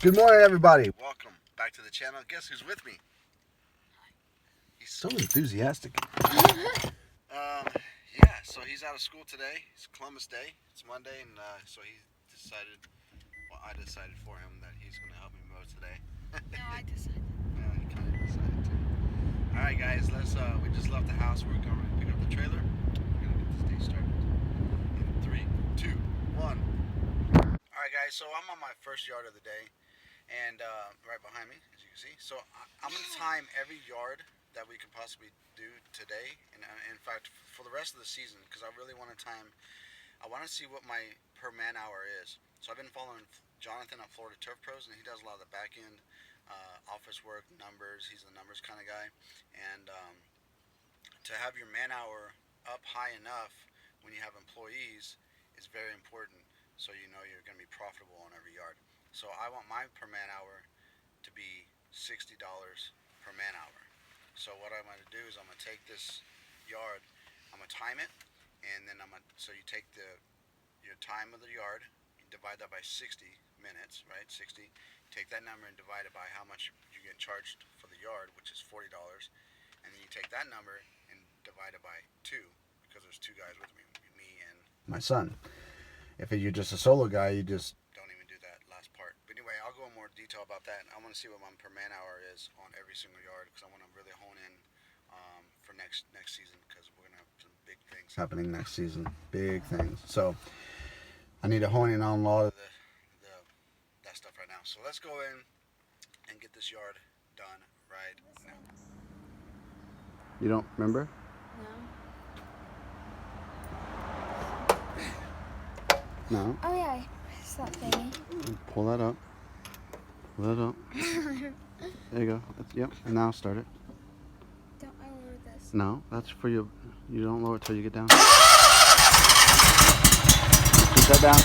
Good morning, everybody. Welcome back to the channel. Guess who's with me? He's so enthusiastic. Yeah, so he's out of school today. It's Columbus Day. It's Monday, and so he decided, well, I decided for him that he's going to help me mow today. No, I decided. Yeah, he kind of decided to. All right, guys, we just left the house. We're going to pick up the trailer. We're going to get this day started. In 3, 2, 1. All right, guys, so I'm on my first yard of the day. And right behind me, as you can see. So I'm going to time every yard that we could possibly do today. And in fact, for the rest of the season, because I really want to time, I want to see what my per man hour is. So I've been following Jonathan at Florida Turf Pros, and he does a lot of the back end office work, numbers. He's the numbers kind of guy. And to have your man hour up high enough when you have employees is very important. So you know you're going to be profitable on every yard. So I want my per man hour to be $60 per man hour. So what I'm going to do is I'm going to take this yard, I'm going to time it, and then so you take your time of the yard, you divide that by 60 minutes, right? 60. Take that number and divide it by how much you get charged for the yard, which is $40, and then you take that number and divide it by 2, because there's 2 guys with me and my son. If you're just a solo guy, you just don't even do that last part. But anyway, I'll go in more detail about that. I want to see what my per man hour is on every single yard, because I want to really hone in for next season, because we're gonna have some big things happening next season. Big things. So I need to hone in on a lot of that stuff right now. So let's go in and get this yard done right now. You don't remember? No. Oh yeah, it's that thingy. Pull that up. Pull that up. There you go. Yep. And now start it. Don't I lower this? No, that's for you. You don't lower it till you get down. Put that down.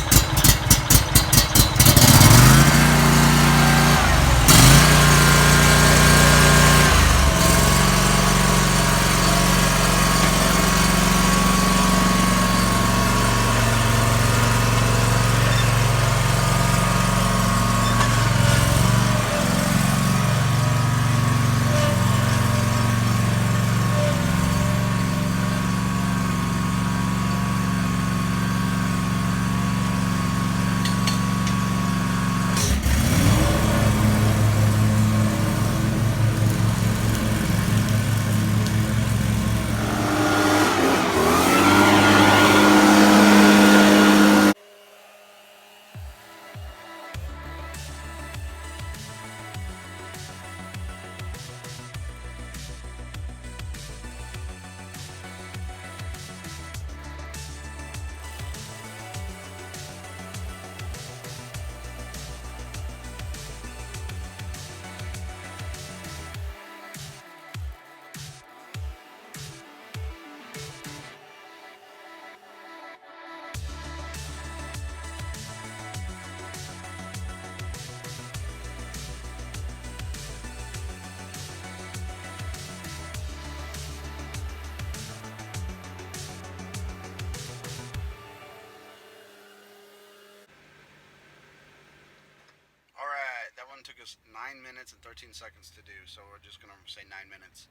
Took us 9 minutes and 13 seconds to do, so we're just gonna say 9 minutes,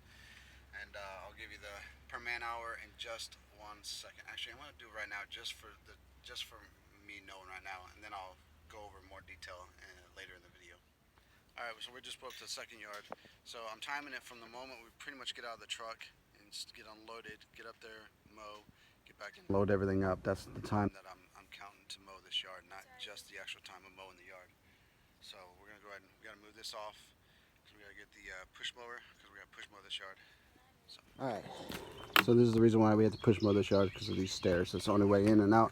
and I'll give you the per man hour in just 1 second. Actually, I'm gonna do it right now, just for me knowing right now, and then I'll go over more detail later in the video. All right, so we're just up to the second yard. So I'm timing it from the moment we pretty much get out of the truck and get unloaded, get up there, mow, get back in, load everything up. That's the time that I'm counting to mow this yard, not just the actual time of mowing the yard. So we're going to go ahead and we got to move this off, because we got to get the push mower, because we got to push mow this yard. So. Alright, so this is the reason why we have to push mow this yard, because of these stairs. It's the only way in and out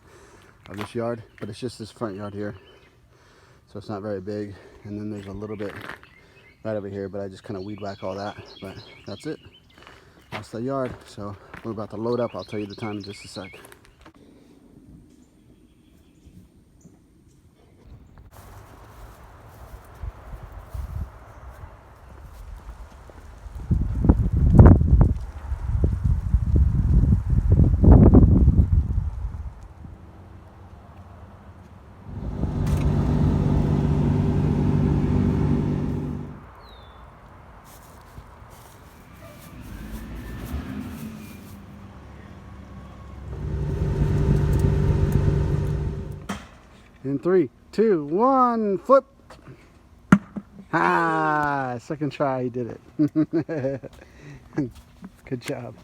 of this yard, but it's just this front yard here. So it's not very big, and then there's a little bit right over here, but I just kind of weed whack all that, but that's it. That's the yard. So we're about to load up. I'll tell you the time in just a sec. In 3, 2, 1, flip. Ah, second try, he did it. Good job.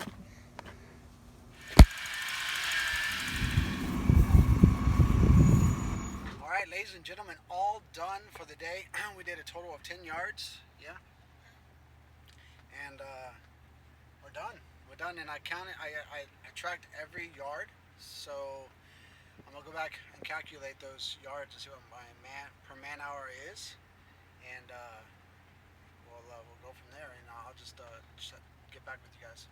All right, ladies and gentlemen, all done for the day. We did a total of 10 yards, yeah. And we're done. We're done, and I counted. I tracked every yard, so I'm gonna go back and calculate those yards to see what my per man hour is, and we'll go from there. And I'll just get back with you guys.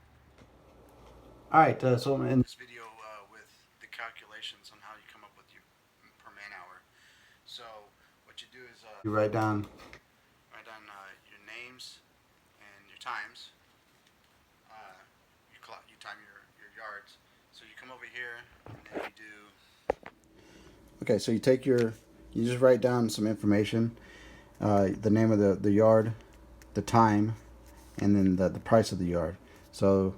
All right, so I'm in this video with the calculations on how you come up with your per man hour. So what you do is you write down your names and your times. You time your yards. So you come over here and then you do. Okay, so you just write down some information, the name of the yard, the time, and then the price of the yard. So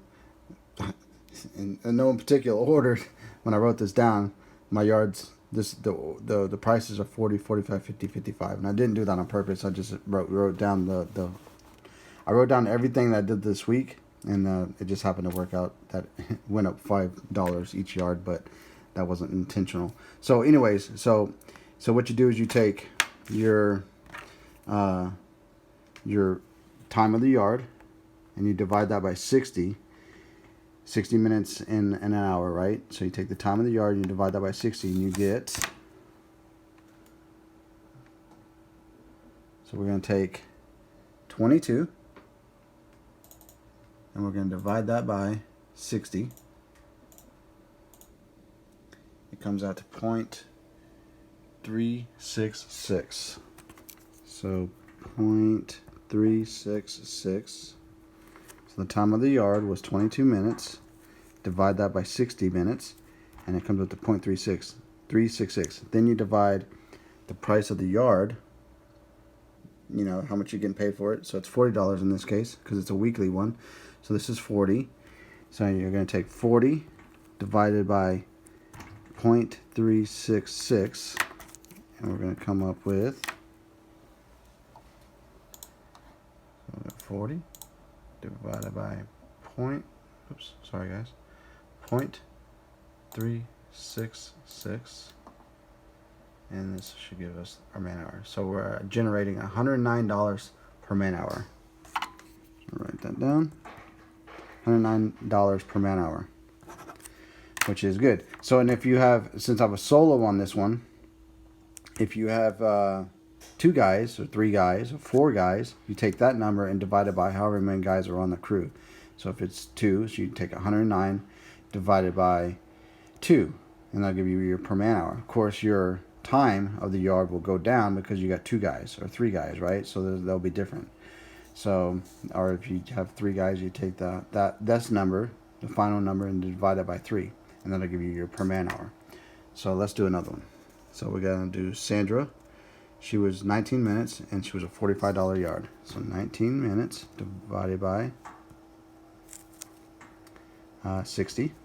in no particular order, when I wrote this down, my yards, the prices are 40, 45, 50, 55, and I didn't do that on purpose. I just wrote down I wrote down everything that I did this week, and it just happened to work out that it went up $5 each yard, but that wasn't intentional. So anyways, so what you do is you take your time of the yard and you divide that by 60 minutes in an hour, right? So you take the time of the yard and you divide that by 60 and you get, so we're going to take 22 and we're going to divide that by 60. It comes out to 0.366. So 0.366. So the time of the yard was 22 minutes. Divide that by 60 minutes, and it comes up to 0.366. Then you divide the price of the yard. You know how much you're getting paid for it. So it's $40 in this case because it's a weekly one. So this is 40. So you're going to take 40 divided by 0.366, and we're going to come up with 40 divided by oops, sorry guys, 0.366, and this should give us our man hour. So we're generating $109 per man hour. So write that down. $109 per man hour, which is good. So, and if you have, since I was solo on this one, if you have 2 guys or 3 guys or 4 guys, you take that number and divide it by however many guys are on the crew. So if it's 2, so you take 109 divided by 2, and that'll give you your per man hour. Of course, your time of the yard will go down because you got 2 guys or 3 guys, right? So they'll be different. So, or if you have 3 guys, you take that's number, the final number, and divide it by 3, and that'll give you your per man hour. So let's do another one. So we're gonna do Sandra. She was 19 minutes and she was a $45 yard. So 19 minutes divided by 60.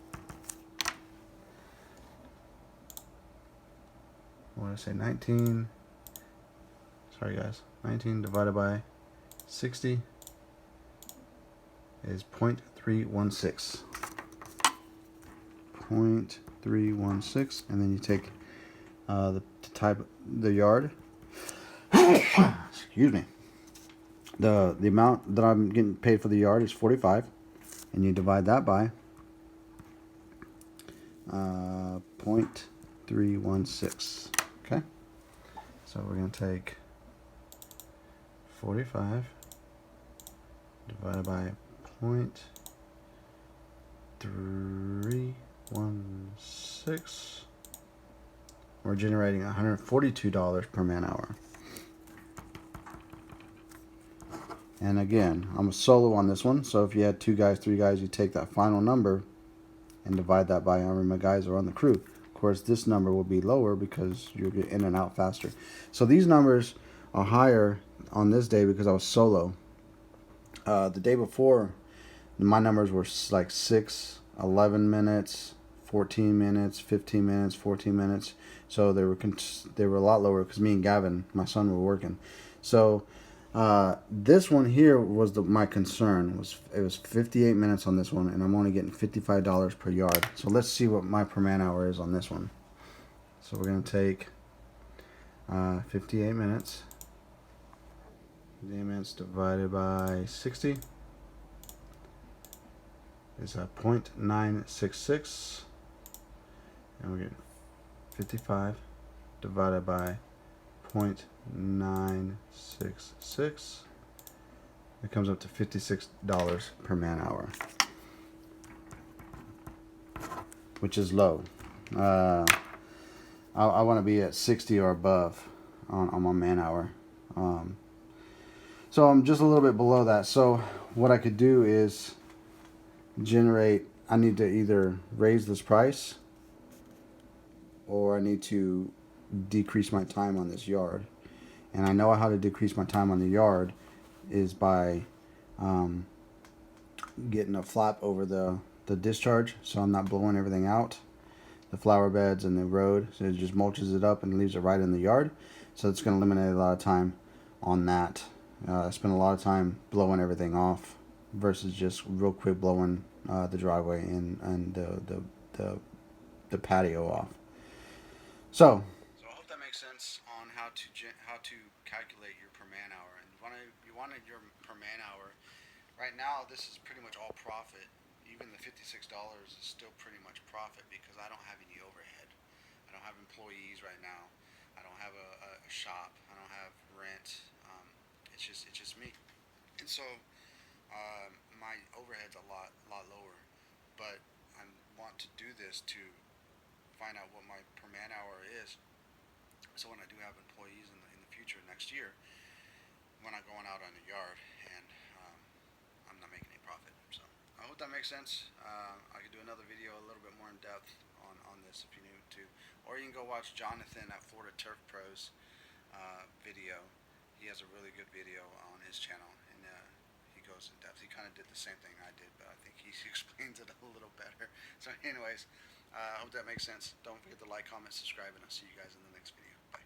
I want to say 19. Sorry guys. 19 divided by 60 is 0.316. 0.316, and then you take the yard. Excuse me. The amount that I'm getting paid for the yard is 45, and you divide that by 0.316. Okay. So we're gonna take 45 divided by 0.316. We're generating $142 per man hour. And again, I'm a solo on this one, so if you had 2 guys, 3 guys, you take that final number and divide that by however many guys are on the crew. Of course, this number will be lower because you'll get in and out faster. So these numbers are higher on this day because I was solo. The day before, my numbers were like 6, 11 minutes, 14 minutes, 15 minutes, 14 minutes. So they were a lot lower because me and Gavin, my son, were working. So this one here was my concern. It was 58 minutes on this one, and I'm only getting $55 per yard. So let's see what my per man hour is on this one. So we're gonna take 58 minutes. 58 minutes divided by 60 is a 0.966, and we're getting 55 divided by 0.966. It comes up to $56 per man hour, which is low. I want to be at 60 or above on my man hour. So I'm just a little bit below that. So what I could do is I need to either raise this price, or I need to decrease my time on this yard. And I know how to decrease my time on the yard is by getting a flap over the discharge, so I'm not blowing everything out, the flower beds and the road. So it just mulches it up and leaves it right in the yard. So it's going to eliminate a lot of time on that. I spend a lot of time blowing everything off versus just real quick blowing the driveway and the patio off. So I hope that makes sense on how to calculate your per man hour. And you wanted your per man hour. Right now, this is pretty much all profit. Even the $56 is still pretty much profit because I don't have any overhead. I don't have employees right now. I don't have a shop. I don't have rent. It's just me. And so my overhead's a lot lower. But I want to do this to find out what my per man hour is. So when I do have employees in the future next year, we're not going out on the yard and I'm not making any profit. So I hope that makes sense. I could do another video a little bit more in depth on this if you need to, or you can go watch Jonathan at Florida Turf Pros video. He has a really good video on his channel, and he goes in depth. He kind of did the same thing I did, but I think he explains it a little better. So anyways, I hope that makes sense. Don't forget to like, comment, subscribe, and I'll see you guys in the next video. Bye.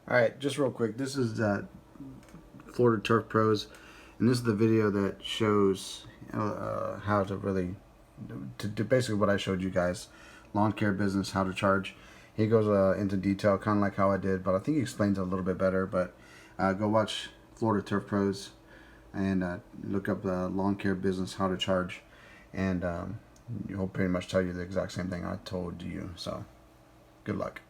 All right, just real quick. This is Florida Turf Pros, and this is the video that shows how to really to basically what I showed you guys, lawn care business, how to charge. He goes into detail, kind of like how I did, but I think he explains it a little bit better. But go watch Florida Turf Pros and look up the lawn care business, how to charge, and he'll pretty much tell you the exact same thing I told you. So good luck.